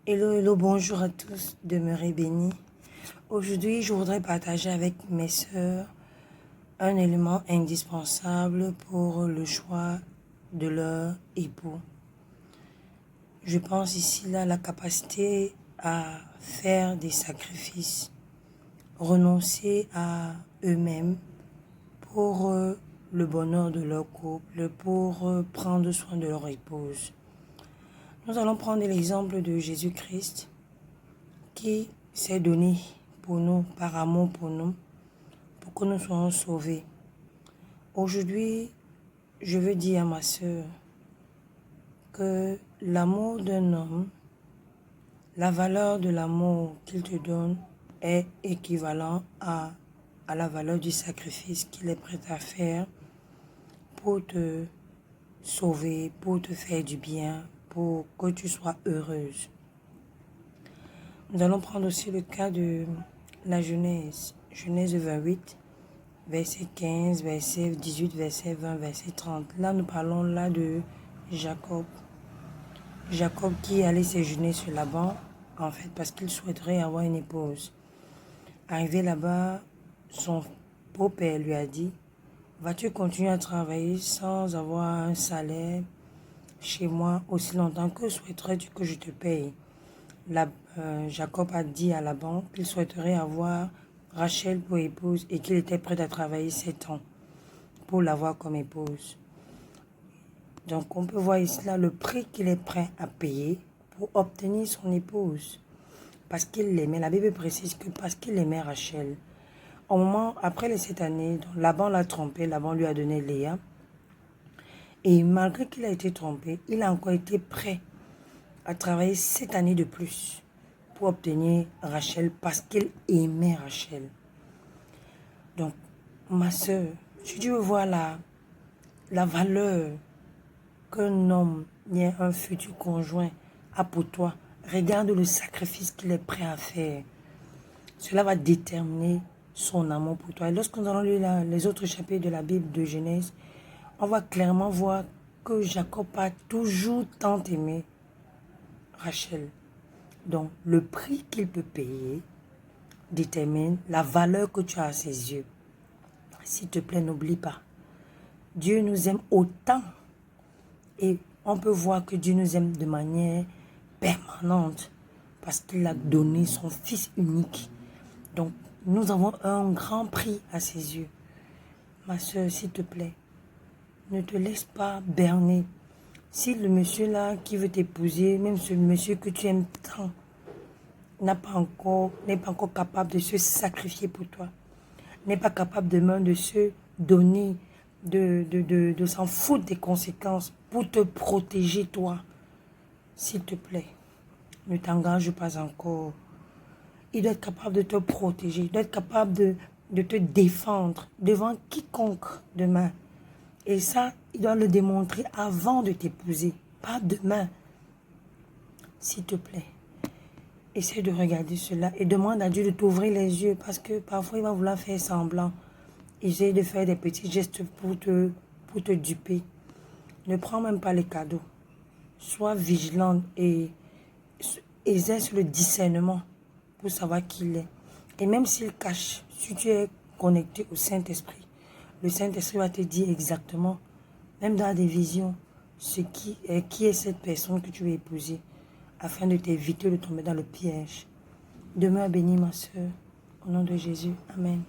Hello, hello, bonjour à tous, demeurez bénis. Aujourd'hui, je voudrais partager avec mes sœurs un élément indispensable pour le choix de leur époux. Je pense ici là la capacité à faire des sacrifices, renoncer à eux-mêmes pour le bonheur de leur couple, pour prendre soin de leur épouse. Nous allons prendre l'exemple de Jésus-Christ qui s'est donné pour nous, par amour pour nous, pour que nous soyons sauvés. Aujourd'hui, je veux dire à ma soeur que l'amour d'un homme, la valeur de l'amour qu'il te donne est équivalent à la valeur du sacrifice qu'il est prêt à faire pour te sauver, pour te faire du bien, pour que tu sois heureuse. Nous allons prendre aussi le cas de la Genèse. Genèse 28, verset 15, verset 18, verset 20, verset 30. Là, nous parlons là de Jacob. Jacob qui allait séjourner sur Laban, en fait, parce qu'il souhaiterait avoir une épouse. Arrivé là-bas, son beau-père lui a dit, vas-tu continuer à travailler sans avoir un salaire chez moi aussi longtemps que souhaiterais-tu que je te paye? Jacob a dit à Laban qu'il souhaiterait avoir Rachel pour épouse et qu'il était prêt à travailler 7 ans pour l'avoir comme épouse. Donc on peut voir ici là le prix qu'il est prêt à payer pour obtenir son épouse. Parce qu'il l'aimait, la Bible précise que parce qu'il aimait Rachel. Au moment, après les 7 années, Laban l'a trompé, Laban lui a donné Léa. Et malgré qu'il a été trompé, il a encore été prêt à travailler 7 années de plus pour obtenir Rachel parce qu'il aimait Rachel. Donc, ma soeur, si tu veux voir la valeur qu'un homme, un futur conjoint, a pour toi, regarde le sacrifice qu'il est prêt à faire. Cela va déterminer son amour pour toi. Et lorsque nous allons lire les autres chapitres de la Bible de Genèse, on va clairement voir que Jacob a toujours tant aimé Rachel. Donc, le prix qu'il peut payer détermine la valeur que tu as à ses yeux. S'il te plaît, n'oublie pas. Dieu nous aime autant. Et on peut voir que Dieu nous aime de manière permanente parce qu'il a donné son Fils unique. Donc, nous avons un grand prix à ses yeux. Ma soeur, s'il te plaît, ne te laisse pas berner. Si le monsieur là qui veut t'épouser, même ce monsieur que tu aimes tant, n'est pas encore capable de se sacrifier pour toi, n'est pas capable demain de se donner, de s'en foutre des conséquences pour te protéger toi, s'il te plaît, ne t'engage pas encore. Il doit être capable de te protéger, il doit être capable de te défendre devant quiconque demain. Et ça, il doit le démontrer avant de t'épouser, pas demain. S'il te plaît, essaie de regarder cela et demande à Dieu de t'ouvrir les yeux parce que parfois il va vouloir faire semblant. Essaye de faire des petits gestes pour te duper. Ne prends même pas les cadeaux. Sois vigilante et exerce le discernement pour savoir qui il est. Et même s'il cache, si tu es connecté au Saint-Esprit, le Saint-Esprit va te dire exactement, même dans des visions, qui est cette personne que tu veux épouser, afin de t'éviter de tomber dans le piège. Demeure béni, ma soeur, au nom de Jésus. Amen.